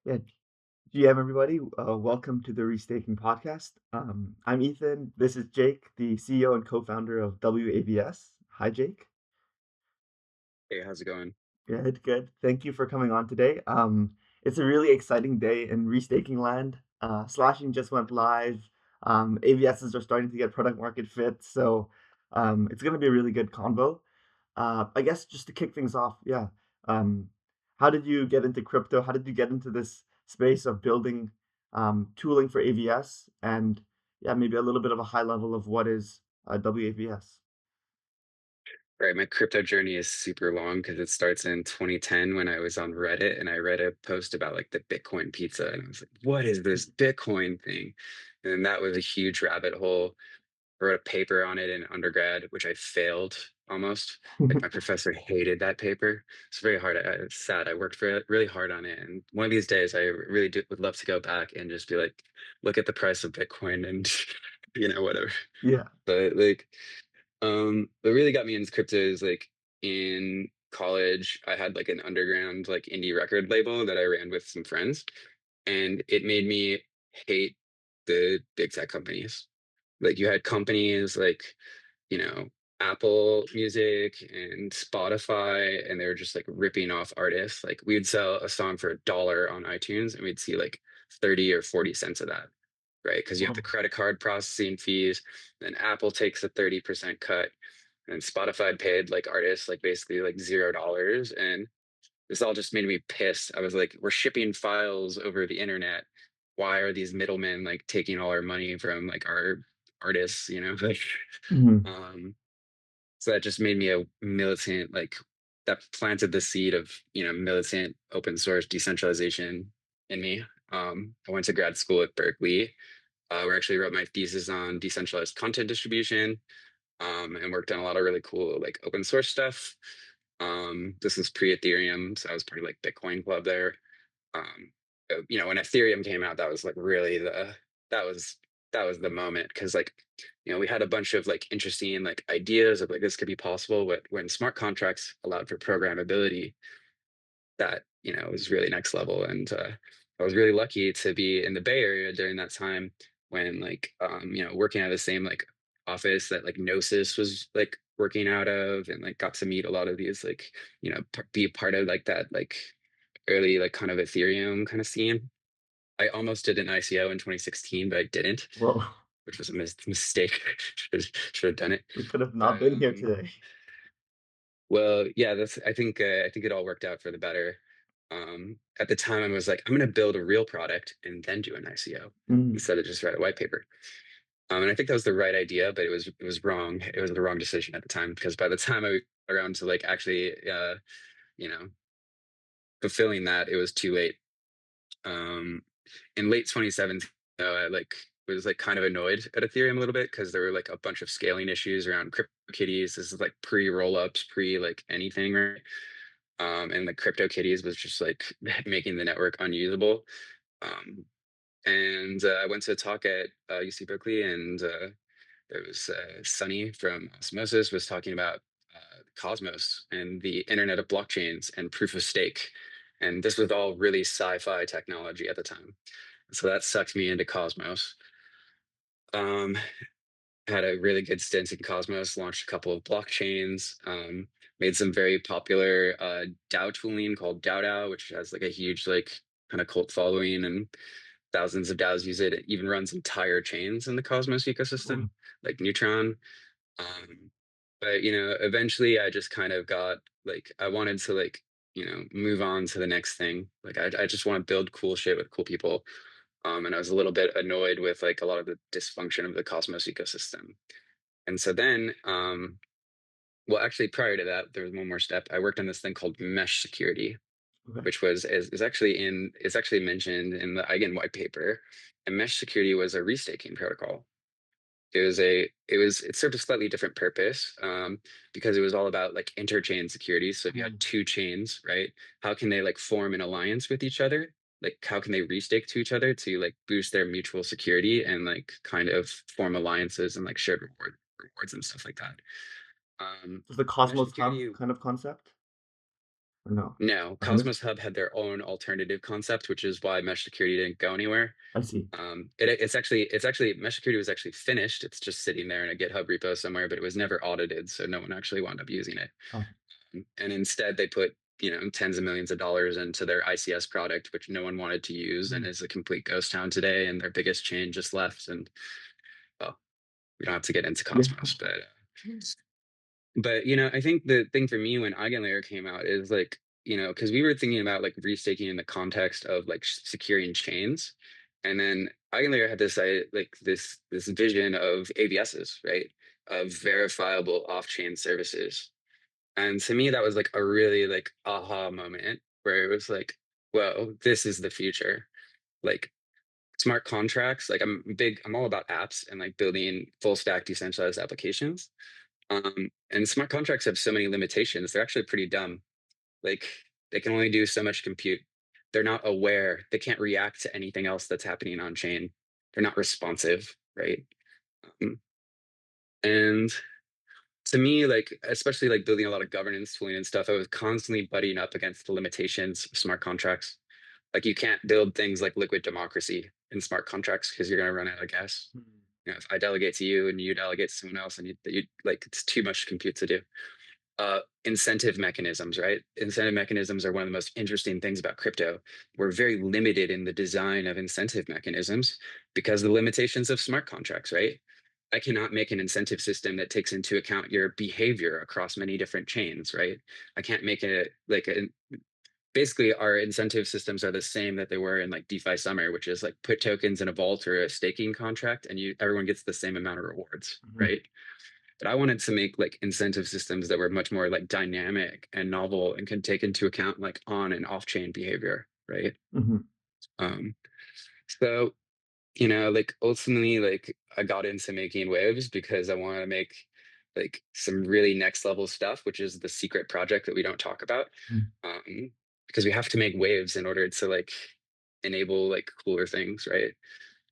Yeah, GM everybody, welcome to the Restaking Podcast. I'm Ethan. This is Jake, the CEO and co-founder of WAVS. Hi, Jake. Hey, how's it going? Good, good. Thank you for coming on today. It's a really exciting day in restaking land. Slashing just went live. AVSs are starting to get product market fit, so it's going to be a really good convo. I guess just to kick things off, yeah. Um, how did you get into crypto? How did you get into this space of building tooling for AVS? And yeah, maybe a little bit of a high level of what is WAVS. Right, my crypto journey is super long because it starts in 2010 when I was on Reddit and I read a post about like the Bitcoin pizza and I was like, what is this Bitcoin thing? And that was a huge rabbit hole. I wrote a paper on it in undergrad, which I failed almost. Like my professor hated that paper. It's very hard. It's sad. I worked for it really hard on it. And one of these days I really would love to go back and just be like, look at the price of Bitcoin and whatever. Yeah. But like what really got me into crypto is like in college, I had like an underground like indie record label that I ran with some friends, and it made me hate the big tech companies. Like you had companies like, you know, Apple Music and Spotify, and they were just like ripping off artists. Like we'd sell a song for $1 on iTunes, and we'd see like 30 or 40 cents of that, right? Because you have the Whoa. credit card processing fees, then Apple takes a 30% cut, and Spotify paid like artists like basically like $0. And this all just made me pissed. I was like, we're shipping files over the internet. Why are these middlemen like taking all our money from like our artists, Like Mhm. um so that just made me a militant, like that planted the seed of, militant open source decentralization in me. I went to grad school at Berkeley, where I actually wrote my thesis on decentralized content distribution, and worked on a lot of really cool like open source stuff. This is pre-Ethereum, so I was part of like Bitcoin Club there. When Ethereum came out, that was like really that was that was the moment because like we had a bunch of like interesting like ideas of like this could be possible, but when smart contracts allowed for programmability, that was really next level. And I was really lucky to be in the Bay Area during that time when like working at the same like office that like Gnosis was like working out of, and like got to meet a lot of these like be a part of like that like early like kind of Ethereum kind of scene. I almost did an ICO in 2016, but I didn't, Whoa. which was a mistake. Should have done it. We could have But not been here today. well, yeah, that's I think it all worked out for the better. At the time, I was like, I'm going to build a real product and then do an ICO Mm. instead of just write a white paper. And I think that was the right idea, but it was wrong. It was the wrong decision at the time because by the time I got around to like actually, you know, fulfilling that, it was too late. Um, in late 2017, I like was like kind of annoyed at Ethereum a little bit because there were like a bunch of scaling issues around CryptoKitties. This is like pre rollups, pre like anything, right? And the CryptoKitties was just like making the network unusable. Um, and I went to a talk at UC Berkeley, and there was Sunny from Osmosis was talking about Cosmos and the Internet of Blockchains and proof of stake. And this was all really sci-fi technology at the time. So that sucked me into Cosmos. Um, had a really good stint in Cosmos, launched a couple of blockchains, made some very popular DAO tooling called DAO, which has like a huge like kind of cult following, and thousands of DAOs use it. It even runs entire chains in the Cosmos ecosystem, Cool. like Neutron. Um, but eventually I just kind of got like I wanted to like move on to the next thing. Like I just want to build cool shit with cool people. And I was a little bit annoyed with like a lot of the dysfunction of the Cosmos ecosystem. And so then, well, actually, prior to that, there was one more step. I worked on this thing called mesh security, Okay. which is actually it's actually mentioned in the Eigen white paper. And mesh security was a restaking protocol. It served a slightly different purpose, because it was all about like interchain security. So if you had Mm. two chains, right, how can they like form an alliance with each other? Like how can they restake to each other to like boost their mutual security and like kind of form alliances and like shared rewards and stuff like that. Is the Mesh Cosmos Hub security, kind of concept? Or no? No, I missed. Cosmos Hub had their own alternative concept, which is why mesh security didn't go anywhere. I see. It's actually mesh security was actually finished. It's just sitting there in a GitHub repo somewhere, but it was never audited, so no one actually wound up using it. Oh, And instead, they put tens of millions of dollars into their ICS product, which no one wanted to use, and mm, is a complete ghost town today. And their biggest chain just left. And well, we don't have to get into yeah. Cosmos, but I think the thing for me when EigenLayer came out is like, because we were thinking about like restaking in the context of like securing chains, and then EigenLayer had this vision of AVSs, right? Of verifiable off-chain services. And to me, that was like a really like aha moment where it was like, whoa, this is the future. Like smart contracts, like I'm all about apps and like building full stack decentralized applications. And smart contracts have so many limitations. They're actually pretty dumb. Like they can only do so much compute. They're not aware. They can't react to anything else that's happening on chain. They're not responsive, right? Um, and to me, like especially like building a lot of governance tooling and stuff, I was constantly butting up against the limitations of smart contracts. Like you can't build things like liquid democracy in smart contracts because you're going to run out of gas. Mm, If I delegate to you and you delegate to someone else, and you like it's too much compute to do. Incentive mechanisms, right? Incentive mechanisms are one of the most interesting things about crypto. We're very limited in the design of incentive mechanisms because of the limitations of smart contracts, right? I cannot make an incentive system that takes into account your behavior across many different chains, right? I can't make it like basically our incentive systems are the same that they were in like DeFi Summer, which is like put tokens in a vault or a staking contract and everyone gets the same amount of rewards, mhm, right? But I wanted to make like incentive systems that were much more like dynamic and novel and can take into account like on and off chain behavior, right? mhm, Um, so like ultimately, like I got into making waves because I want to make like some really next level stuff, which is the secret project that we don't talk about. mm, Um, because we have to make waves in order to like enable like cooler things, right?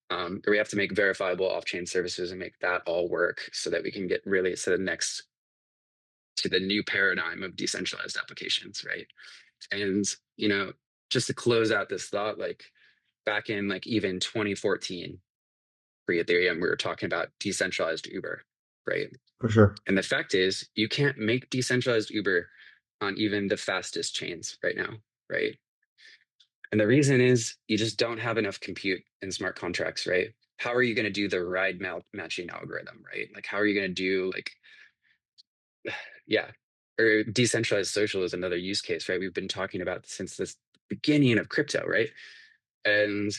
Or we have to make verifiable off-chain services and make that all work so that we can get really to the new paradigm of decentralized applications, right? And just to close out this thought, like back in like even 2014, pre-Ethereum, we were talking about decentralized Uber, right? for sure. And the fact is, you can't make decentralized Uber on even the fastest chains right now, right? And the reason is you just don't have enough compute in smart contracts, right? How are you going to do the matching algorithm, right? Like, how are you going to do like, yeah, or decentralized social is another use case, right? We've been talking about since this beginning of crypto, right? And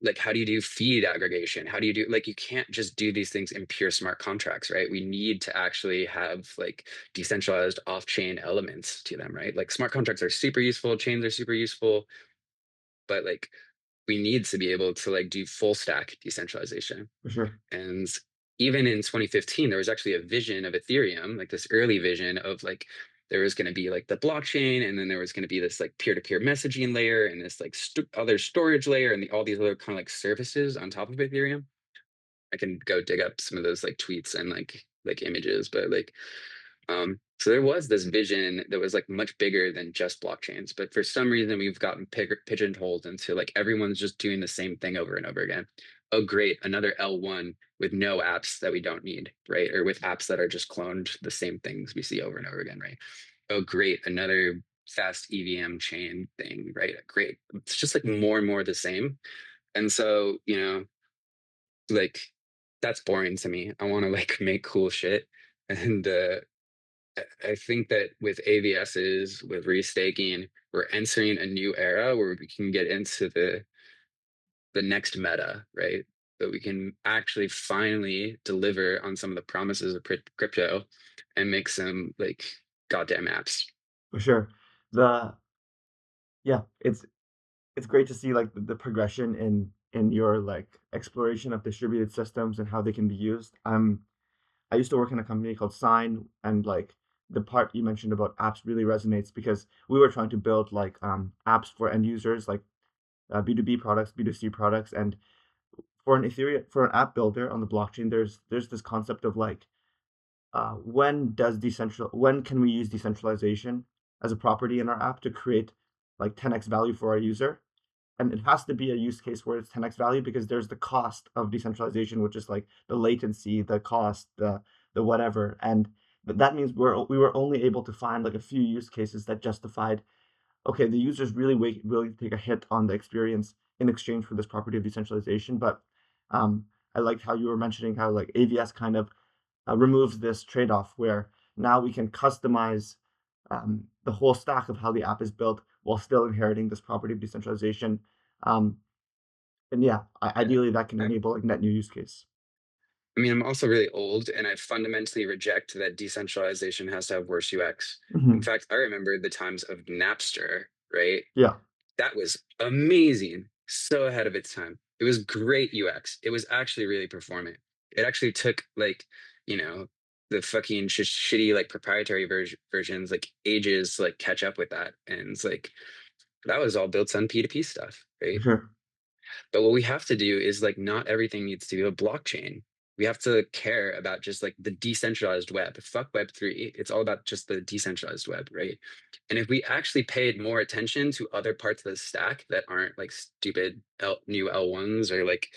like how do you do feed aggregation, how do you do like you can't just do these things in pure smart contracts, right? We need to actually have like decentralized off-chain elements to them, right? Like smart contracts are super useful, chains are super useful, but like we need to be able to like do full stack decentralization. For sure. And even in 2015, there was actually a vision of Ethereum, like this early vision of like there was going to be like the blockchain, and then there was going to be this like peer-to-peer messaging layer, and this like other storage layer, and all these other kind of like services on top of Ethereum. I can go dig up some of those like tweets and like images, but like so there was this vision that was like much bigger than just blockchains, but for some reason we've gotten pigeonholed into like everyone's just doing the same thing over and over again. Oh, great, another L1 with no apps that we don't need, right? Or with apps that are just cloned the same things we see over and over again, right? Oh, great, another fast EVM chain thing, right? Great. It's just like more and more the same. And so, like that's boring to me. I want to like make cool shit. And I think that with AVSs, with restaking, we're entering a new era where we can get into the next meta, right? That we can actually finally deliver on some of the promises of crypto and make some like goddamn apps. For sure. The Yeah, it's great to see like the progression in your like exploration of distributed systems and how they can be used. I used to work in a company called Sign, and like the part you mentioned about apps really resonates because we were trying to build like apps for end users, like B2B products, B2C products, and for an app builder on the blockchain, there's this concept of like when can we use decentralization? as a property in our app to create like 10x value for our user. And it has to be a use case where it's 10x value because there's the cost of decentralization, which is like the latency, the cost, the whatever. And that means we were only able to find like a few use cases that justified, okay, the user's really willing to take a hit on the experience in exchange for this property of decentralization. But I liked how you were mentioning how like AVS kind of removes this trade-off where now we can customize the whole stack of how the app is built while still inheriting this property of decentralization. Um, and yeah, ideally that can Yeah. enable like net new use case. I mean, I'm also really old and I fundamentally reject that decentralization has to have worse UX. In Hmm. fact, I remember the times of Napster, right? Yeah. That was amazing. So ahead of its time. It was great UX. It was actually really performant. It actually took like, you know, the fucking shitty like proprietary versions like ages to like catch up with that. And it's like that was all built on P2P stuff, For right? sure. But what we have to do is like not everything needs to be a blockchain. We have to care about just like the decentralized web. Fuck Web3. It's all about just the decentralized web, right? And if we actually paid more attention to other parts of the stack that aren't like stupid new L1s or like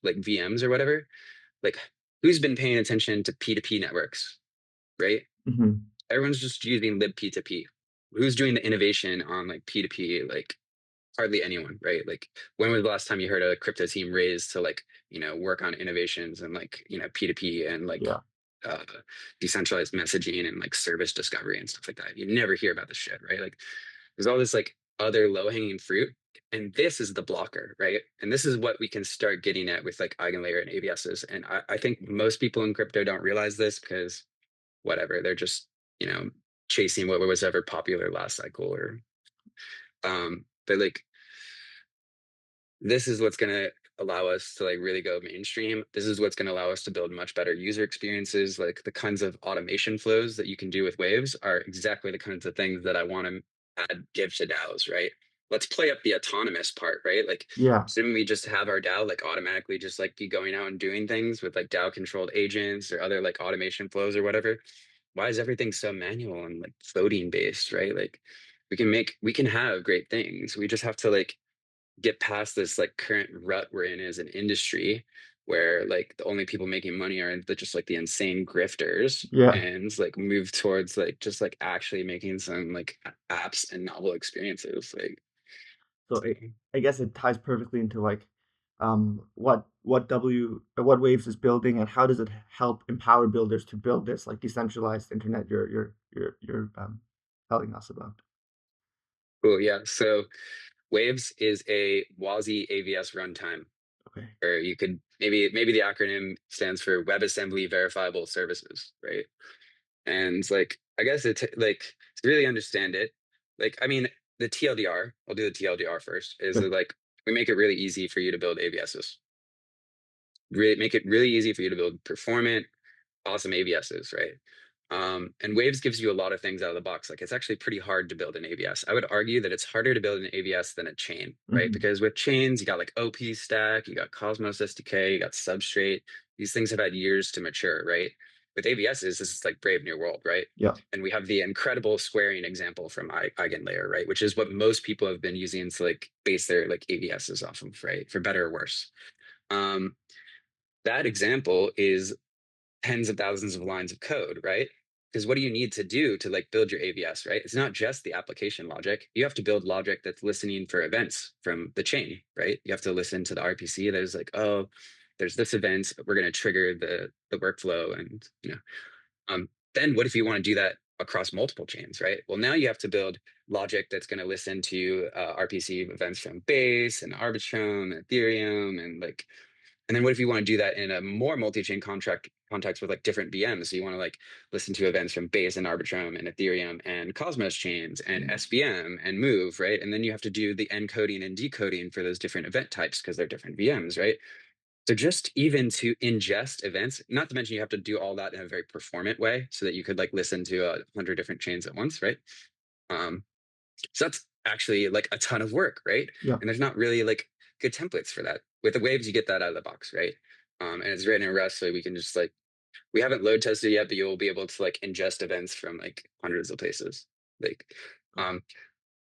VMs or whatever, like who's been paying attention to P2P networks, right? Hmm. Everyone's just using libp2p. Who's doing the innovation on like P2P, like hardly anyone, right? Like, when was the last time you heard a crypto team raised to like, work on innovations and like, P2P and like Yeah. uh, decentralized messaging and like service discovery and stuff like that? You never hear about this shit, right? Like, there's all this like other low hanging fruit. And this is the blocker, right? And this is what we can start getting at with like Eigenlayer and AVSs. And I think most people in crypto don't realize this because whatever, they're just, you know, chasing what was ever popular last cycle or but like this is what's going to allow us to like really go mainstream. This is what's going to allow us to build much better user experiences. Like the kinds of automation flows that you can do with waves are exactly the kinds of things that I want to give to DAOs, right? Let's play up the autonomous part, right? Like, Yeah. shouldn't we just have our DAO like automatically just like be going out and doing things with like DAO controlled agents or other like automation flows or whatever? Why is everything so manual and like floating based, right? Like we can have great things. We just have to like get past this like current rut we're in as an industry where like the only people making money are just like the insane grifters Yeah. and like move towards like just like actually making some like apps and novel experiences like So I guess it ties perfectly into like what Waves is building and how does it help empower builders to build this like decentralized internet you're telling us about. cool. Yeah, so waves is a WASI AVS runtime, Okay. or you could maybe the acronym stands for WebAssembly Verifiable Services, right? And like I guess like to really understand it, like I mean the TLDR, I'll do the TLDR first, is Good. that like we make it really easy for you to build AVSs. Really make it really easy for you to build performant, awesome AVSs, right? And Waves gives you a lot of things out of the box. Like it's actually pretty hard to build an AVS. I would argue that it's harder to build an AVS than a chain, right? Hmm. Because with chains, you got like OP stack, you got Cosmos SDK, you got Substrate. These things have had years to mature, right? With AVSs, this is like Brave New World, right? Yeah. And we have the incredible squaring example from Eigenlayer, right? Which is what most people have been using to like base their like AVSs off of, right? For better or worse. Um, that example is tens of thousands of lines of code, right? Because what do you need to do to like build your AVS, right? It's not just the application logic. You have to build logic that's listening for events from the chain, right? You have to listen to the RPC that is like, oh, there's this event, we're going to trigger the workflow, and then what if you want to do that across multiple chains, right? Well, now you have to build logic that's going to listen to RPC events from Base and Arbitrum and Ethereum and like and then what if you want to do that in a more multi-chain contract context with like different VMs? So you want to like listen to events from Base and Arbitrum and Ethereum and Cosmos chains and Yeah. SVM and Move, right? And then you have to do the encoding and decoding for those different event types because they're different VMs, right? So just even to ingest events, not to mention you have to do all that in a very performant way so that you could like listen to 100 different chains at once, right? Um, so that's actually like a ton of work, right? Yeah. And there's not really like good templates for that. With the waves, you get that out of the box, right? And it's written in Rust, so we can just like we haven't load tested yet, but you'll be able to like ingest events from like hundreds of places. Like, um,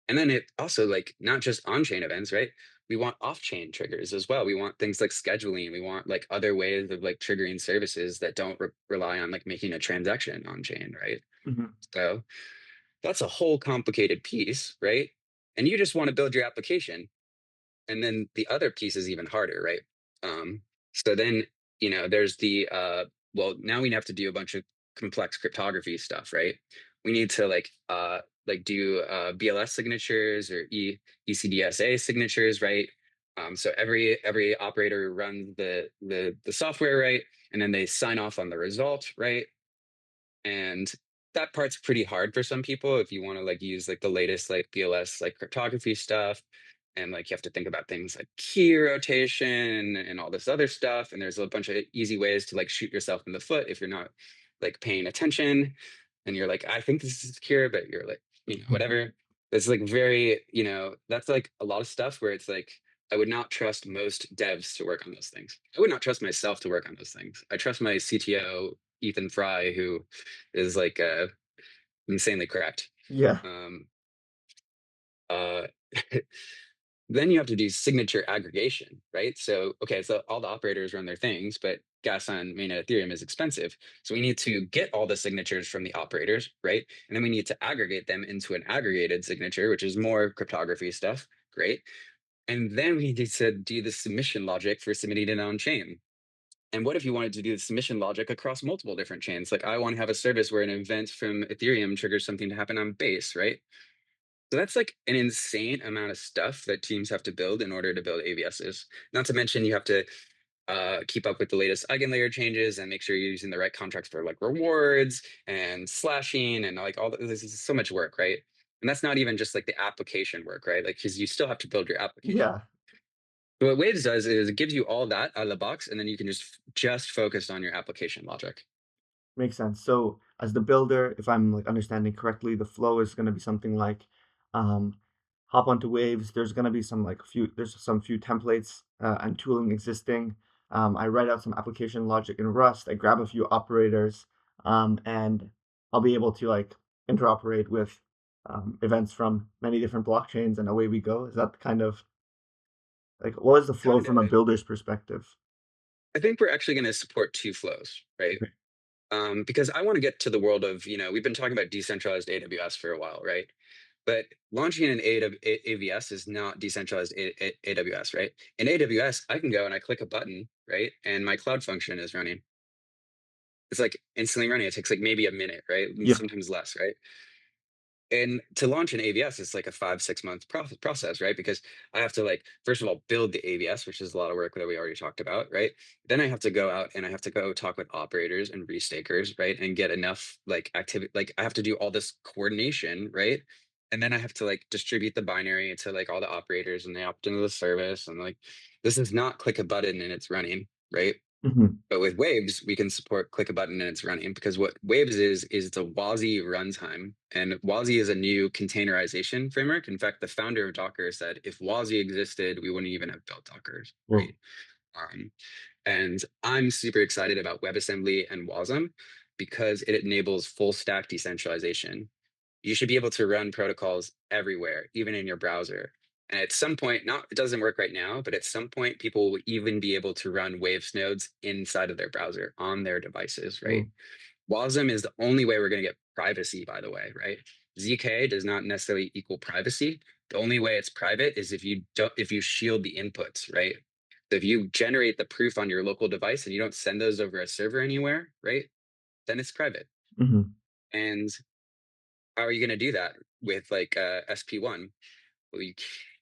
and then it also like not just on-chain events, right? We want off-chain triggers as well. We want things like scheduling. We want like other ways of like triggering services that don't rely on like making a transaction on-chain, right? Mhm. So that's a whole complicated piece, right? And you just want to build your application. And then the other piece is even harder, right? So then, there's well, now we have to do a bunch of complex cryptography stuff, right? We need to like do BLS signatures or ECDSA signatures, right? So every operator runs the software, right? And then they sign off on the result, right? And that part's pretty hard for some people if you want to like use like the latest like BLS like cryptography stuff. And like you have to think about things like key rotation and all this other stuff. And there's a bunch of easy ways to like shoot yourself in the foot if you're not like paying attention. And you're like, I think this is secure, but you're like, whatever. It's like very, that's like a lot of stuff where it's like I would not trust most devs to work on those things. I would not trust myself to work on those things. I trust my CTO, Ethan Fry, who is like insanely correct. Yeah. Um, uh, then you have to do signature aggregation, right? So, okay, so all the operators run their things, but gas on mainnet Ethereum is expensive. So we need to get all the signatures from the operators, right? And then we need to aggregate them into an aggregated signature, which is more cryptography stuff. Great. And then we need to do the submission logic for submitting it on chain. And what if you wanted to do the submission logic across multiple different chains? Like I want to have a service where an event from Ethereum triggers something to happen on Base, right? So that's like an insane amount of stuff that teams have to build in order to build AVSs. Not to mention you have to keep up with the latest eigenlayer changes and make sure you're using the right contracts for like rewards and slashing and like all this is so much work, right? And that's not even just like the application work, right? Like because you still have to build your application. Yeah. So what Waves does is it gives you all that out of the box, and then you can just focus on your application logic. Makes sense. So as the builder, if I'm like understanding correctly, the flow is going to be something like um, hop onto Waves. There's some few templates and tooling existing. I write out some application logic in Rust. I grab a few operators, and I'll be able to like interoperate with events from many different blockchains, and away we go. Is that kind of like what is the flow Kind from a of. builder's perspective? I think we're actually going to support two flows, right? Okay. Because I want to get to the world of, we've been talking about decentralized AWS for a while, right? But launching an AVS is not decentralized AWS, right? In AWS, I can go and I click a button, right? And my cloud function is running. It's like instantly running. It takes like maybe a minute, right? And Yeah. sometimes less, right? And to launch an AVS, it's like a 5, 6 month process, right? Because I have to like, first of all, build the AVS, which is a lot of work that we already talked about, right? Then I have to go out and I have to go talk with operators and restakers, right? And get enough like activity, like I have to do all this coordination, right? And then I have to like distribute the binary to like all the operators and they opt into the service. And like, this is not click a button and it's running, right? Hmm. But with Waves, we can support click a button and it's running because what Waves is it's a WASI runtime. And WASI is a new containerization framework. In fact, the founder of Docker said if WASI existed, we wouldn't even have built Docker, right? Well, Um, and I'm super excited about WebAssembly and WASM because it enables full stack decentralization. You should be able to run protocols everywhere, even in your browser. And at some point, not it doesn't work right now, but at some point, people will even be able to run Waves nodes inside of their browser on their devices, right? well, WASM is the only way we're going to get privacy, by the way, right? ZK does not necessarily equal privacy. The only way it's private is if you shield the inputs, right? So if you generate the proof on your local device and you don't send those over a server anywhere, right? Then it's private. mhm, And how are you going to do that with like SP1? Well, you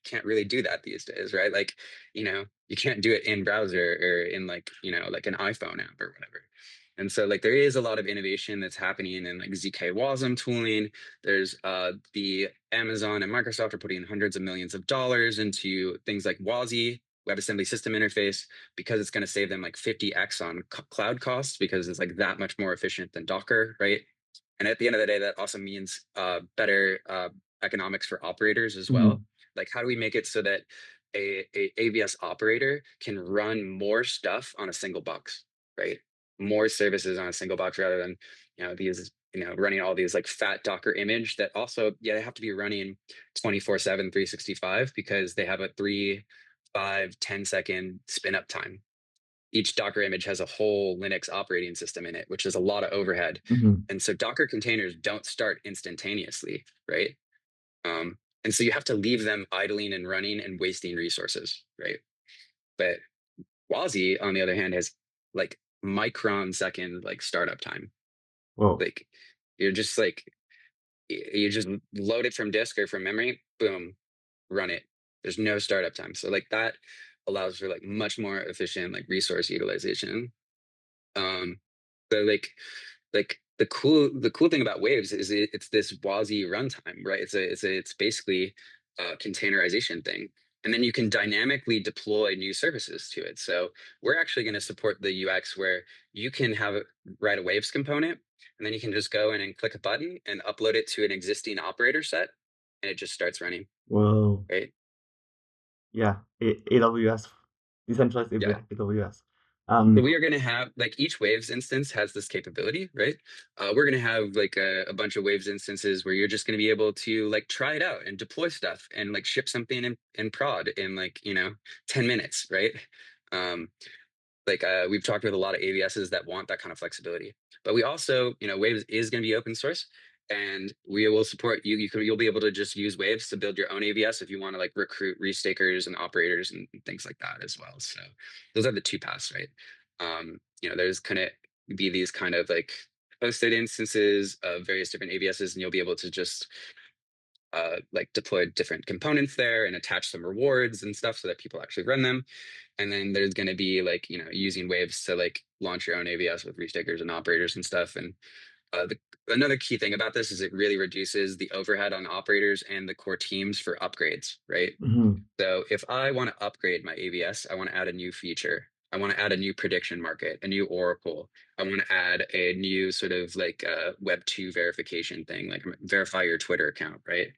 can't really do that these days, right? Like, you can't do it in browser or in like, like an iPhone app or whatever. And so like there is a lot of innovation that's happening in like ZK WASM tooling. There's the Amazon and Microsoft are putting hundreds of millions of dollars into things like WASI, WebAssembly System Interface, because it's going to save them like 50x on cloud costs because it's like that much more efficient than Docker, right? And at the end of the day, that also means better economics for operators as well. mhm, Like, how do we make it so that a AVS operator can run more stuff on a single box, right? More services on a single box rather than these running all these like fat Docker image that also, yeah, they have to be running 24/7, 365 because they have a 3, 5, 10-second spin up time. Each Docker image has a whole Linux operating system in it, which is a lot of overhead. Hmm. And so Docker containers don't start instantaneously, right? And so you have to leave them idling and running and wasting resources, right? But WASI, on the other hand, has like micron second like startup time. Whoa. Like you're just like you just load it from disk or from memory, boom, run it. There's no startup time. So like that allows for like much more efficient like resource utilization. Um, so the cool thing about Waves is it's this WASI runtime, right? It's basically a containerization thing. And then you can dynamically deploy new services to it. So we're actually going to support the UX where you can write a Waves component, and then you can just go in and click a button and upload it to an existing operator set, and it just starts running, Whoa. right? Yeah. AWS, decentralized Yeah. AWS. So Um, we are going to have like each Waves instance has this capability, right? We're going to have like a bunch of Waves instances where you're just going to be able to like try it out and deploy stuff and like ship something in prod in like 10 minutes, right? Um, we've talked with a lot of AVSs that want that kind of flexibility. But we also, Waves is going to be open source, and we will support you. You'll be able to just use Waves to build your own AVS if you want to like recruit restakers and operators and things like that as well. So those are the two paths, right? There's kind of be these kind of like hosted instances of various different AVSs, and you'll be able to just like deploy different components there and attach some rewards and stuff so that people actually run them. And then there's going to be like using Waves to like launch your own AVS with restakers and operators and stuff. And another key thing about this is it really reduces the overhead on operators and the core teams for upgrades, right? mhm. So if I want to upgrade my AVS, I want to add a new feature. I want to add a new prediction market, a new Oracle. I want to add a new sort of like Web 2 verification thing, like verify your Twitter account, right?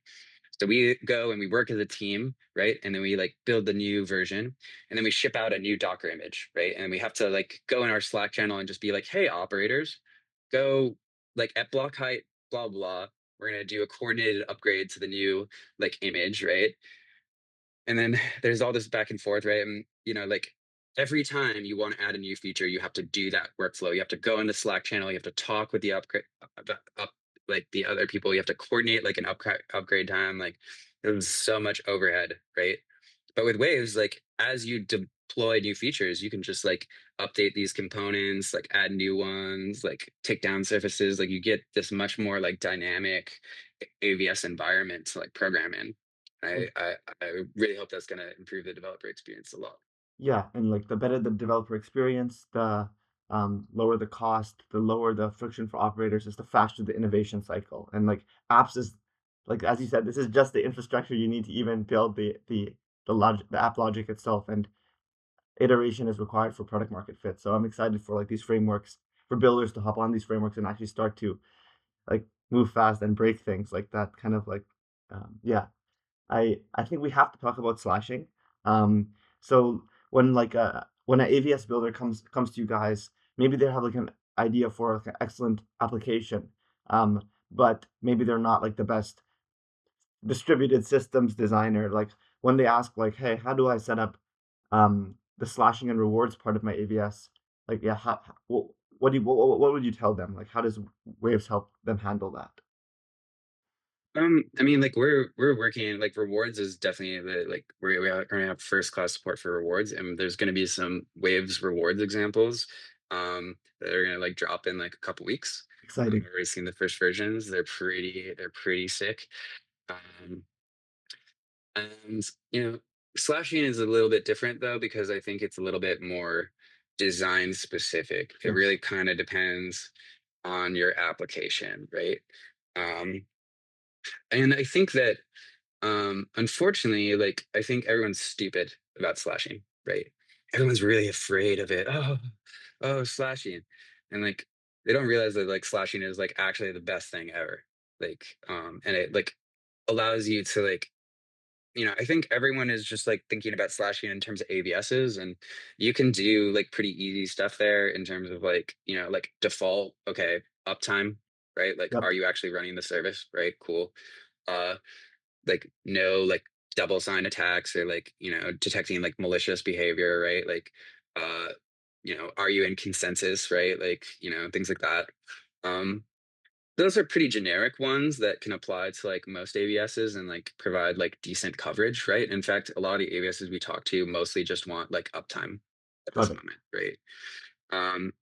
So we go and we work as a team, right? And then we like build the new version, and then we ship out a new Docker image, right? And we have to like go in our Slack channel and just be like, hey, operators, go like at block height, blah, blah. We're going to do a coordinated upgrade to the new like image, right? And then there's all this back and forth, right? And like every time you want to add a new feature, you have to do that workflow. You have to go in the Slack channel. You have to talk with the like the other people. You have to coordinate like an upgrade time. Like there's so much overhead, right? But with Waves, like as you deploy new features, you can just like update these components, like add new ones, like take down surfaces. Like you get this much more like dynamic AVS environment to like program in. I really hope that's going to improve the developer experience a lot. Yeah, and like the better the developer experience, the lower the cost, the lower the friction for operators, is the faster the innovation cycle. And like apps is like as you said, this is just the infrastructure you need to even build the app logic itself, and iteration is required for product market fit. So I'm excited for like these frameworks for builders to hop on these frameworks and actually start to like move fast and break things like that. Kind of like yeah, I think we have to talk about slashing. So when an AVS builder comes to you guys, maybe they have like an idea for like an excellent application, but maybe they're not like the best distributed systems designer. Like when they ask like, hey, how do I set up the slashing and rewards part of my AVS? Like, yeah, what would you tell them? Like, how does Waves help them handle that? I mean, like we're working like rewards is definitely like we are going to have first class support for rewards, and there's going to be some Waves rewards examples that are going to like drop in like a couple weeks. I've Exciting. already seen the first versions. They're pretty sick. Um, And, slashing is a little bit different though, because I think it's a little bit more design specific. It Sure. really kind of depends on your application, right? Um, and I think that, unfortunately, like, I think everyone's stupid about slashing, right? Everyone's really afraid of it. Oh, slashing. And like, they don't realize that like slashing is like actually the best thing ever. Like, and it like allows you to like I think everyone is just like thinking about slashing in terms of AVSs, and you can do like pretty easy stuff there in terms of like, like default, okay, uptime. right? Like, Yep. are you actually running the service, right? Cool. Uh, like no like double sign attacks or like detecting like malicious behavior, right? Like uh are you in consensus, right? Like things like that. um those are pretty generic ones that can apply to like most AVSs and like provide like decent coverage, right? In fact, a lot of the AVSs we talk to mostly just want like uptime at Got this it. moment, right? um,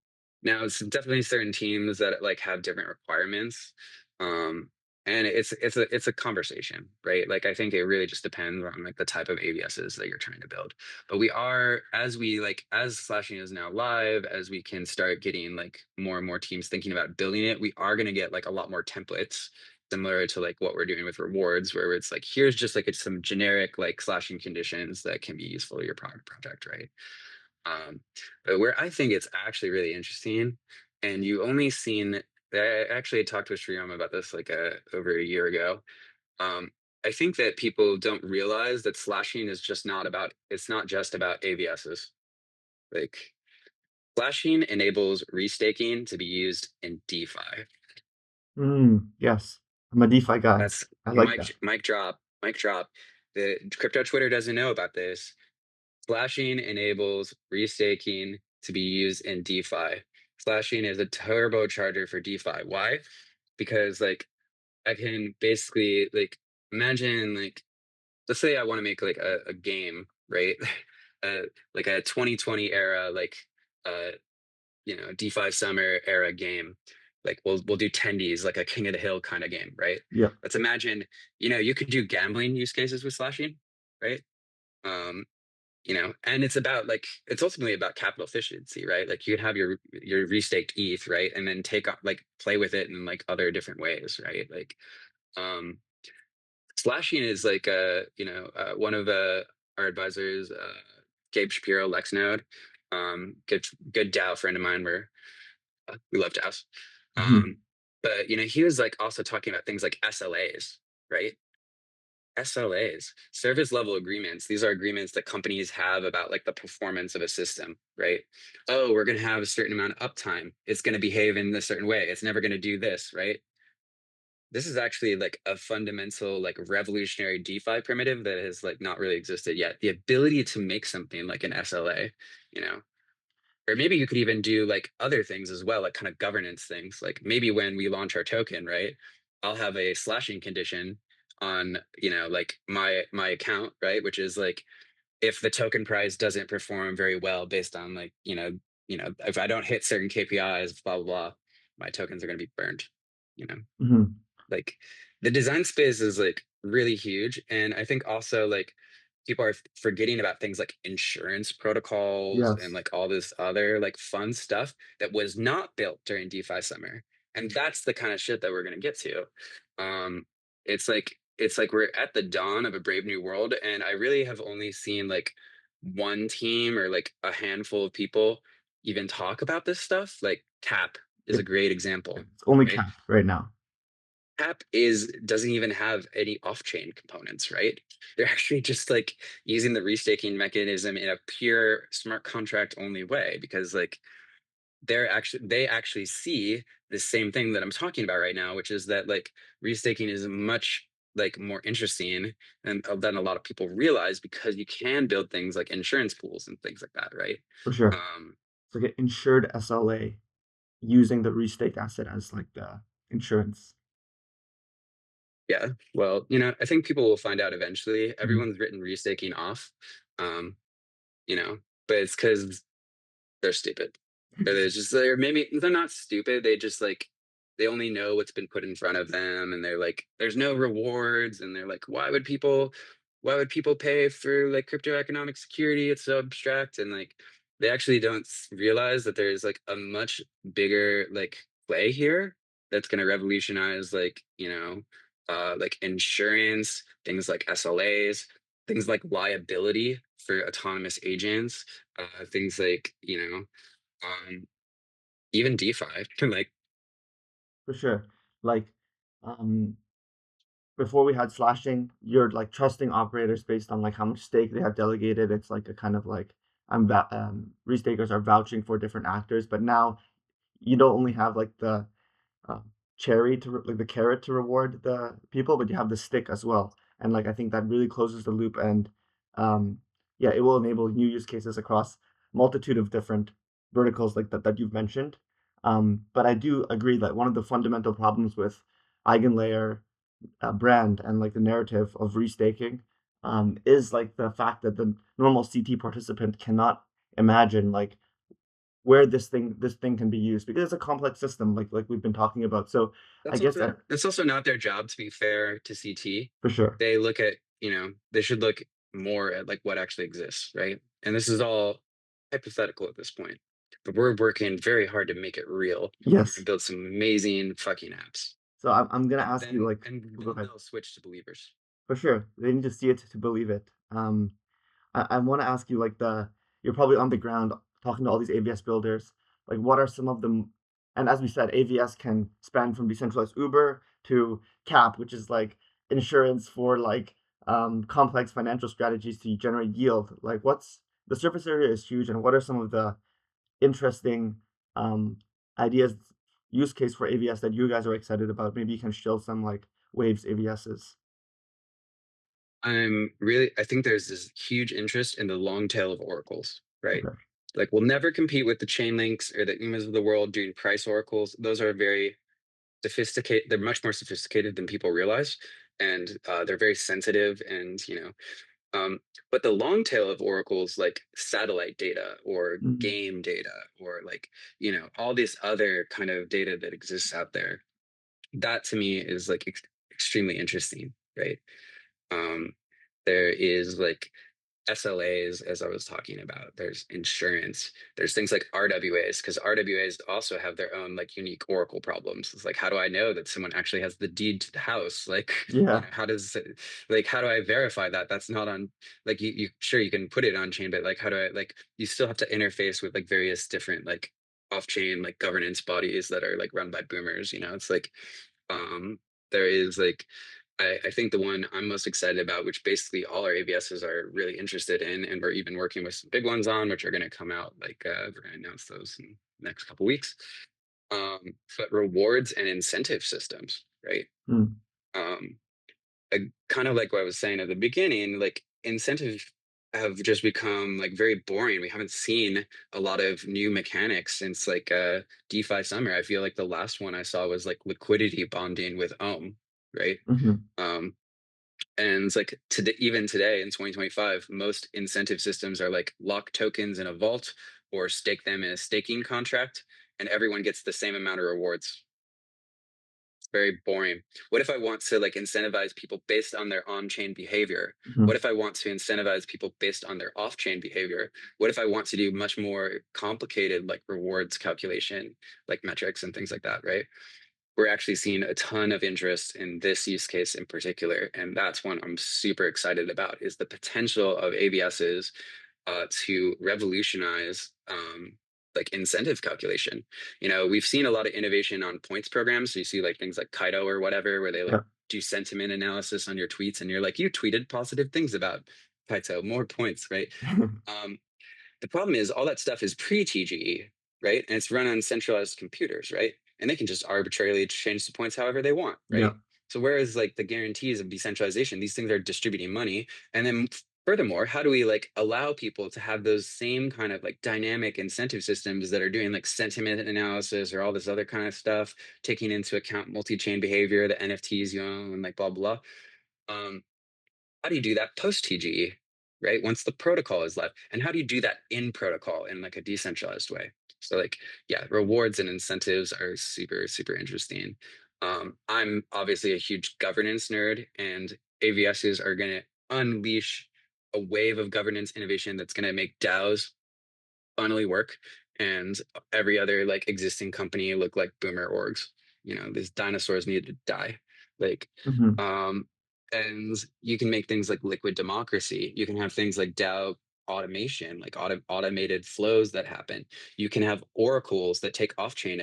Now it's definitely certain teams that like have different requirements. Um, and it's a conversation, right? Like I think it really just depends on like the type of AVSs that you're trying to build. But we are, as slashing is now live, as we can start getting like more and more teams thinking about building it, we are gonna get like a lot more templates similar to like what we're doing with rewards, where it's like here's just like it's some generic like slashing conditions that can be useful to your project, right? Um, but where I think it's actually really interesting, and you only seen, I actually talked with Shriyam about this like over a year ago. Um, I think that people don't realize that slashing is just not about, it's not just about AVSs. Like slashing enables restaking to be used in DeFi. Yes. I'm a DeFi guy. That's I like that. mic drop, mic drop. The crypto Twitter doesn't know about this. Slashing enables restaking to be used in DeFi. Slashing is a turbocharger for DeFi. Why? Because like I can basically like imagine like let's say I want to make like a game, right? uh, like a 2020 era like uh DeFi summer era game. Like we'll do tendies like a King of the Hill kind of game, right? Yep. Let's imagine, you could do gambling use cases with slashing, right? Um, and it's about like it's ultimately about capital efficiency, right? Like you have your restaked ETH, right? And then like play with it in like other different ways, right? Like um slashing is like one of our advisors, Gabe Shapiro, LexNode, good DAO friend of mine. We love DAOs. Mhm. um but he was like also talking about things like SLAs, right? SLAs, service level agreements. These are agreements that companies have about like the performance of a system, right? Oh, we're going to have a certain amount of uptime. It's going to behave in a certain way. It's never going to do this, right? This is actually like a fundamental, like revolutionary DeFi primitive that has like not really existed yet. The ability to make something like an SLA, you know, or maybe you could even do like other things as well, like kind of governance things. Like maybe when we launch our token, right? I'll have a slashing condition on, like my account, right? Which is like if the token price doesn't perform very well based on like, if I don't hit certain KPIs, blah blah blah, my tokens are going to be burned, you know Mhm. like the design space is like really huge. And I think also like people are forgetting about things like insurance protocols and Yes. like all this other like fun stuff that was not built during DeFi summer. And that's the kind of shit that we're going to get to. um it's like we're at the dawn of a brave new world, and I really have only seen like one team or like a handful of people even talk about this stuff. Like Cap is a Yep. great example, It's only right? cap right now. App doesn't even have any off-chain components, right? They're actually just like using the restaking mechanism in a pure smart contract only way, because like they actually see the same thing that I'm talking about right now, which is that like restaking is much like more interesting than a lot of people realize, because you can build things like insurance pools and things like that, right? For sure. Um, It's like an insured SLA using the restaked asset as like the insurance. yeah, well, I think people will find out eventually. Mhm. Everyone's written restaking off. Um, you know, but it's because they're stupid. Or they're maybe they're not stupid. They just like they only know what's been put in front of them, and they're like, there's no rewards, and they're like, why would people pay for like crypto economic security? It's so abstract, and like they actually don't realize that there's like a much bigger like play here that's going to revolutionize like insurance, things like SLAs, things like liability for autonomous agents, things like even DeFi. Like For sure. Like, um, before we had slashing, you're like trusting operators based on like how much stake they have delegated. It's like a kind of like restakers are vouching for different actors, but now you don't only have like the cherry to like the carrot to reward the people, but you have the stick as well. And like I think that really closes the loop and um, yeah, it will enable new use cases across multitude of different verticals like that you've mentioned. But I do agree that one of the fundamental problems with eigenlayer brand and like the narrative of restaking is like the fact that the normal CT participant cannot imagine like where this thing can be used because it's a complex system like we've been talking about. So I That's guess also that's also not their job, to be fair to CT. for sure. They look at, they should look more at like what actually exists, right? And this is all hypothetical at this point. But we're working very hard to make it real. We're gonna Yes. build some amazing fucking apps. So I'm gonna And ask you then like and go then ahead. they'll switch to believers. For sure. They need to see it to believe it. I want to ask you like you're probably on the ground talking to all these AVS builders. Like, what are some of them? And as we said, AVS can span from decentralized Uber to CAP, which is like insurance for like complex financial strategies to generate yield. Like, what's the surface area is huge, and what are some of the interesting um, ideas, use case for AVS that you guys are excited about? Maybe you can show some like Waves AVSs. I think there's this huge interest in the long tail of oracles, right? Okay. Like we'll never compete with the chain links or the Umas of the world doing price oracles. Those are very sophisticated. They're much more sophisticated than people realize, and they're very sensitive. And but the long tail of oracles, like satellite data or Mm, game data, or like all this other kind of data that exists out there, that to me is like extremely interesting, right? Um, there is like SLAs, as I was talking about. There's insurance. There's things like RWAs, because RWAs also have their own like unique Oracle problems. It's like, how do I know that someone actually has the deed to the house? Like, yeah. how do I verify that? That's not on, like, you sure you can put it on chain, but like, how do I, like, you still have to interface with like various different like off chain like governance bodies that are like run by boomers. It's like, um, there is like, I think the one I'm most excited about, which basically all our AVSs are really interested in, and we're even working with some big ones on, which are going to come out, like we're going to announce those in the next couple weeks. Um, but rewards and incentive systems, right? Mm, Um, Kind of like what I was saying at the beginning, like incentives have just become like very boring. We haven't seen a lot of new mechanics since like DeFi summer. I feel like the last one I saw was like liquidity bonding with Ohm, right? mhm. Um, and it's like today, even today in 2025, most incentive systems are like lock tokens in a vault or stake them in a staking contract, and everyone gets the same amount of rewards. It's very boring. What if I want to like incentivize people based on their on-chain behavior? What Mhm. if I want to incentivize people based on their off-chain behavior? What if I want to do much more complicated like rewards calculation, like metrics and things like that, right? We're actually seeing a ton of interest in this use case in particular, and that's one I'm super excited about, is the potential of AVSs to revolutionize like incentive calculation. We've seen a lot of innovation on points programs. So you see like things like Kaido or whatever, where they like Yeah. do sentiment analysis on your tweets, and you're like, you tweeted positive things about Kaido, more points, right? Um, the problem is all that stuff is pre-TGE, right? And it's run on centralized computers, right? And they can just arbitrarily change the points however they want, Yeah. right? So whereas like the guarantees of decentralization, these things are distributing money. And then furthermore, how do we like allow people to have those same kind of like dynamic incentive systems that are doing like sentiment analysis or all this other kind of stuff, taking into account multi-chain behavior, the NFTs you own, and like blah blah. Um, how do you do that post TGE, right? Once the protocol is live, and how do you do that in protocol in like a decentralized way? So like, yeah, rewards and incentives are super super interesting. I'm obviously a huge governance nerd, and AVSs are going to unleash a wave of governance innovation that's going to make DAOs finally work, and every other like existing company look like boomer orgs. These dinosaurs need to die. Like, Mhm. um, and you can make things like liquid democracy. You can have things like DAO automation, like automated flows that happen. You can have oracles that take off-chain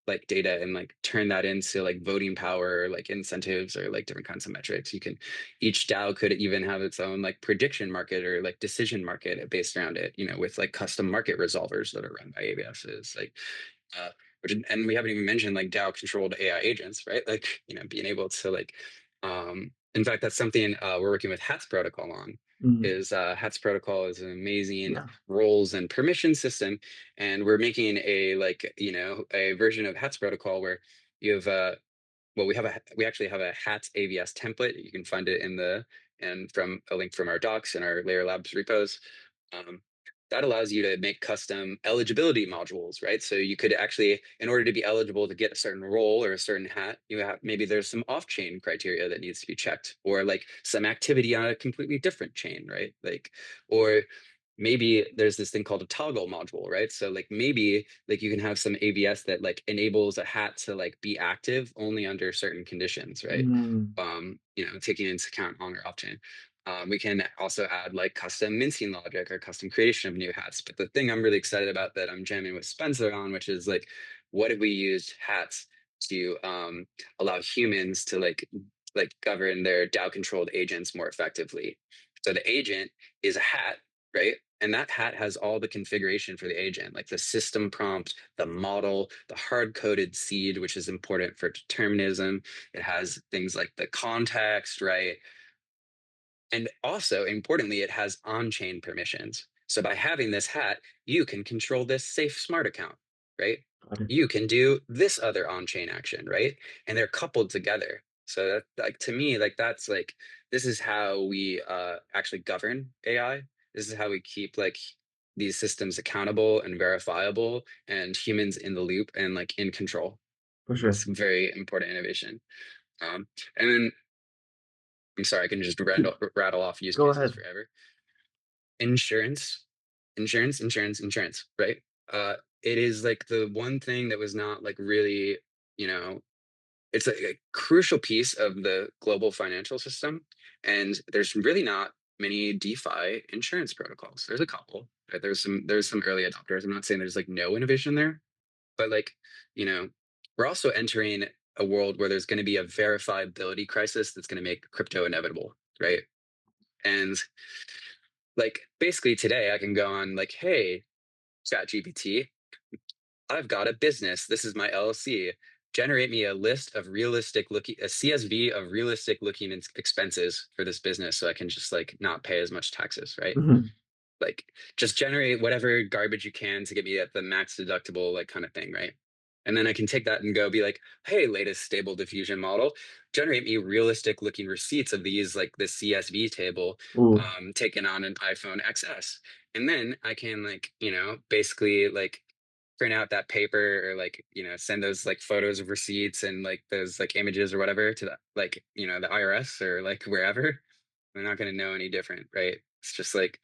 like data and like turn that into like voting power, or, like incentives, or like different kinds of metrics. Each DAO could even have its own like prediction market or like decision market based around it, with like custom market resolvers that are run by AVSs. Like, uh, and we haven't even mentioned like DAO controlled AI agents, right? Like, being able to like, in fact, that's something we're working with Hats Protocol on. Mhm. Is Hats Protocol is an amazing Yeah. roles and permission system, and we're making a like a version of Hats Protocol where you have well, we actually have a Hats AVS template. You can find it in the and from a link from our docs and our Layer Labs repos. Um, that allows you to make custom eligibility modules, right? So you could actually, in order to be eligible to get a certain role or a certain hat, you have maybe there's some off-chain criteria that needs to be checked, or like some activity on a completely different chain, right? Like, or maybe there's this thing called a toggle module, right? So like maybe like you can have some AVS that like enables a hat to like be active only under certain conditions, right? Mm. Taking into account on or off chain. We can also add like custom minting logic or custom creation of new hats. But the thing I'm really excited about that I'm jamming with Spencer on, which is like, what if we used hats to allow humans to like govern their DAO controlled agents more effectively? So the agent is a hat, right? And that hat has all the configuration for the agent, like the system prompt, the model, the hard coded seed, which is important for determinism. It has things like the context, right? And also, importantly, it has on chain permissions. So by having this hat, you can control this safe smart account, right? Got it. You can do this other on chain action, right? And they're coupled together. So that, like, to me, like, that's like, this is how we actually govern AI. This is how we keep like these systems accountable and verifiable and humans in the loop and like in control. For It's sure. a very important innovation. And then I'm sorry, I can just Keep, rattle off use go cases ahead. forever. Insurance, insurance, right? It is like the one thing that was not like really, you know, it's a crucial piece of the global financial system. And there's really not many DeFi insurance protocols. There's a couple, right? There's some early adopters. I'm not saying there's like no innovation there, but like, you know, we're also entering a world where there's going to be a verifiability crisis that's going to make crypto inevitable, right? And like basically today I can go on like, hey, chat GPT, I've got a business. This is my LLC. Generate me a list of realistic looking, a CSV of realistic looking expenses for this business so I can just like not pay as much taxes, right? Mhm. Like just generate whatever garbage you can to get me at the max deductible, like kind of thing, right? And then I can take that and go be like, hey, latest stable diffusion model, generate me realistic looking receipts of these, like the CSV table Ooh. taken on an iPhone XS. And then I can like, basically like print out that paper or like, send those like photos of receipts and like those like images or whatever to the like, the IRS or like wherever. They're not going to know any different, right? It's just like,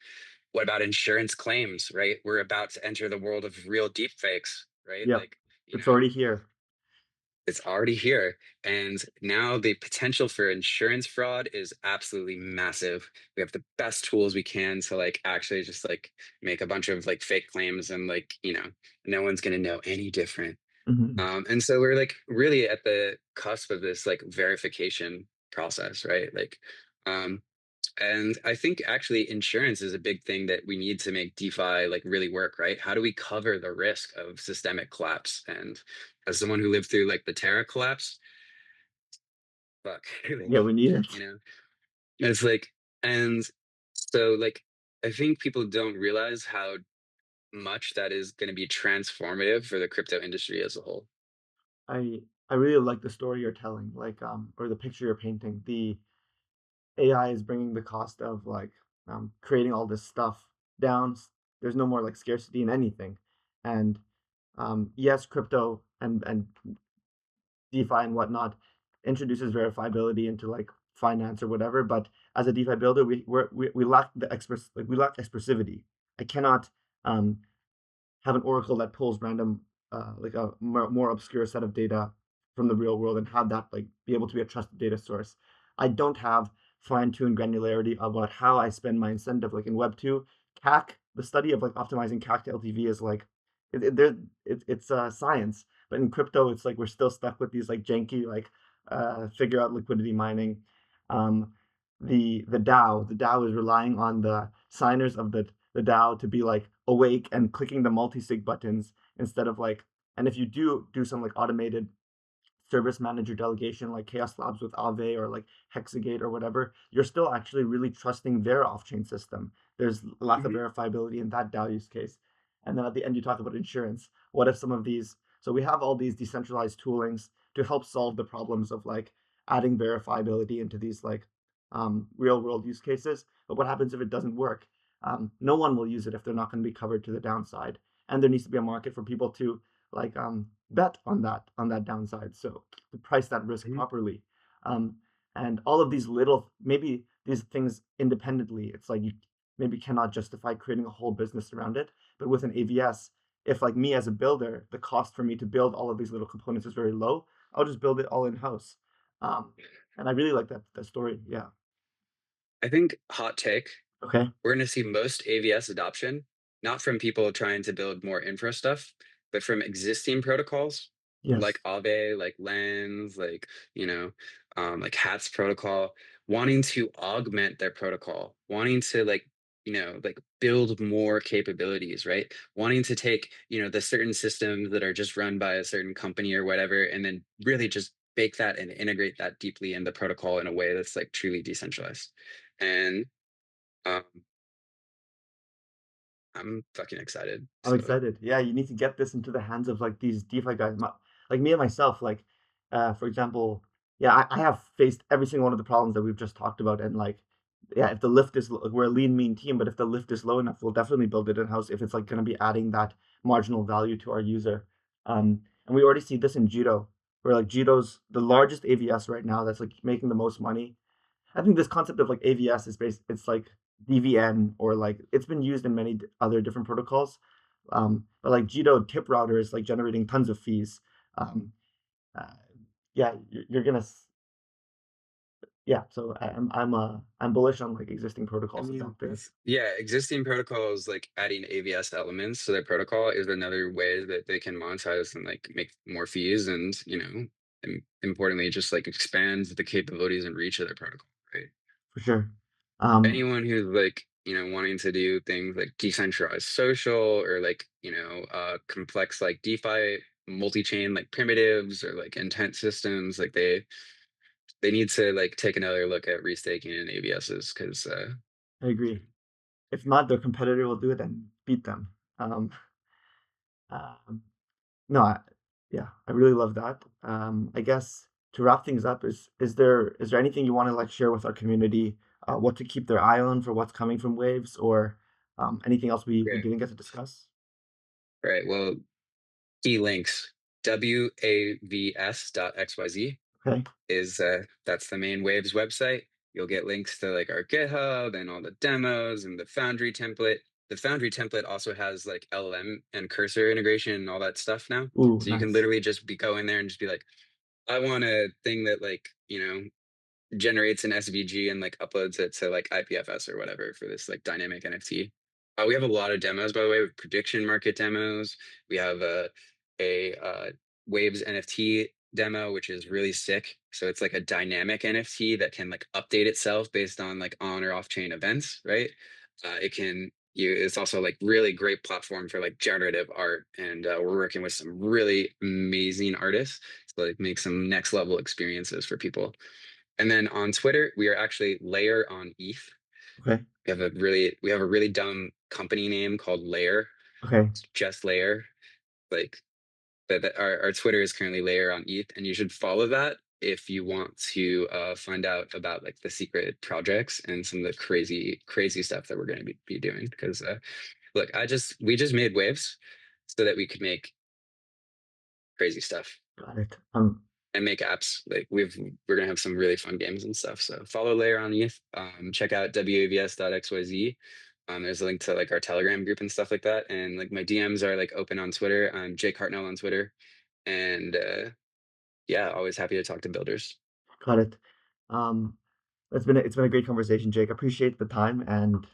what about insurance claims, right? We're about to enter the world of real deep fakes, right? Yep. Like, It's already here. it's already here. And now the potential for insurance fraud is absolutely massive. We have the best tools we can to like actually just like make a bunch of like fake claims and like, no one's going to know any different. Mhm. And so we're like really at the cusp of this like verification process, right? Like, um, and I think actually insurance is a big thing that we need to make DeFi like really work, right? How do we cover the risk of systemic collapse? And as someone who lived through like the Terra collapse, fuck, Yeah, like, we need you it. know, it's like, and so like, I think people don't realize how much that is going to be transformative for the crypto industry as a whole. I really like the story you're telling, like or the picture you're painting. The AI is bringing the cost of like creating all this stuff down. There's no more like scarcity in anything, and yes, crypto and DeFi and whatnot introduces verifiability into like finance or whatever. But as a DeFi builder, we lack the we lack expressivity. I cannot um, have an oracle that pulls random like a more obscure set of data from the real world and have that like be able to be a trusted data source. I don't have fine-tuned granularity about how I spend my incentive. Like in Web2, CAC, the study of like optimizing CAC to LTV is like it's science. But in crypto, it's like we're still stuck with these like janky like figure out liquidity mining. Um, the DAO is relying on the signers of the DAO to be like awake and clicking the multi-sig buttons instead of like And if you do some like automated service manager delegation like Chaos Labs with Aave or like Hexagate or whatever, you're still actually really trusting their off-chain system. There's lack of Mhm. verifiability in that DAO use case. And then at the end, you talk about insurance. What if some of these, so we have all these decentralized toolings to help solve the problems of like adding verifiability into these like real world use cases. But what happens if it doesn't work? No one will use it if they're not going to be covered to the downside. And there needs to be a market for people to like bet on that downside. So to price that risk Mhm. properly. Um, and all of these little maybe these things independently, it's like you maybe cannot justify creating a whole business around it. But with an AVS, if like me as a builder, the cost for me to build all of these little components is very low, I'll just build it all in house. Um, and I really like that story. Yeah. I think hot take, Okay. we're going to see most AVS adoption, not from people trying to build more infra stuff, but from existing protocols like Yes. Aave, like Lens, like, like Hats protocol, wanting to augment their protocol, wanting to like build more capabilities, right? Wanting to take, the certain systems that are just run by a certain company or whatever, and then really just bake that and integrate that deeply in the protocol in a way that's like truly decentralized. And um, I'm fucking excited. I'm So excited. Yeah, you need to get this into the hands of like these DeFi guys, like me and myself. Like, for example, yeah, I have faced every single one of the problems that we've just talked about, and like, yeah, if the lift is we're a lean mean team, but if the lift is low enough, we'll definitely build it in house if it's like going to be adding that marginal value to our user. And we already see this in Judo, where like Judo's the largest AVS right now that's like making the most money. I think this concept of like AVS is based, it's like DVN or like it's been used in many other different protocols. But like Jito tip router is like generating tons of fees. Um, uh, yeah, you're gonna, yeah. So I'm bullish on like existing I protocols mean, adopting. yeah, existing protocols like adding AVS elements to their protocol is another way that they can monetize and like make more fees and, importantly, just like expand the capabilities and reach of their protocol, right? For sure. Um, Anyone who's like, wanting to do things like decentralized social or like, complex like DeFi multi-chain like primitives or like intent systems, like they need to like take another look at restaking and AVSs because I agree. If not, their competitor will do it and beat them. Um, no, yeah, I really love that. I guess to wrap things up, is there anything you want to like share with our community? What to keep their eye on for what's coming from Waves, or anything else we okay. didn't get to discuss? Right. Well, key links WAVS.xyz Okay. is that's the main Waves website. You'll get links to like our GitHub and all the demos and the Foundry template. The Foundry template also has like LLM and cursor integration and all that stuff now. Ooh, So you can nice. literally just go in there and just be like, I want a thing that like, generates an SVG and like uploads it to like IPFS or whatever for this like dynamic NFT. We have a lot of demos, by the way, with prediction market demos. We have a Waves NFT demo, which is really sick. So it's like a dynamic NFT that can like update itself based on like on or off chain events, right? It can you. It's also like really great platform for like generative art, and we're working with some really amazing artists to like make some next level experiences for people. And then on Twitter, we are actually Layer on ETH. Okay. We have a really dumb company name called Layer. Okay. It's just Layer. Like our Twitter is currently Layer on ETH, and you should follow that if you want to find out about like the secret projects and some of the crazy crazy stuff that we're going to be doing. Because look, we just made waves so that we could make crazy stuff Got it. and make apps. Like we're gonna have some really fun games and stuff. So follow Layer on Youth. Check out wavs.xyz. There's a link to like our Telegram group and stuff like that. And like my DMs are like open on Twitter. I'm Jake Hartnell on Twitter. And yeah, always happy to talk to builders. Got it. Um, it's been a great conversation, Jake. Appreciate the time, and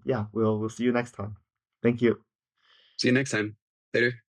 yeah, we'll see you next time. Thank you. See you next time. Later.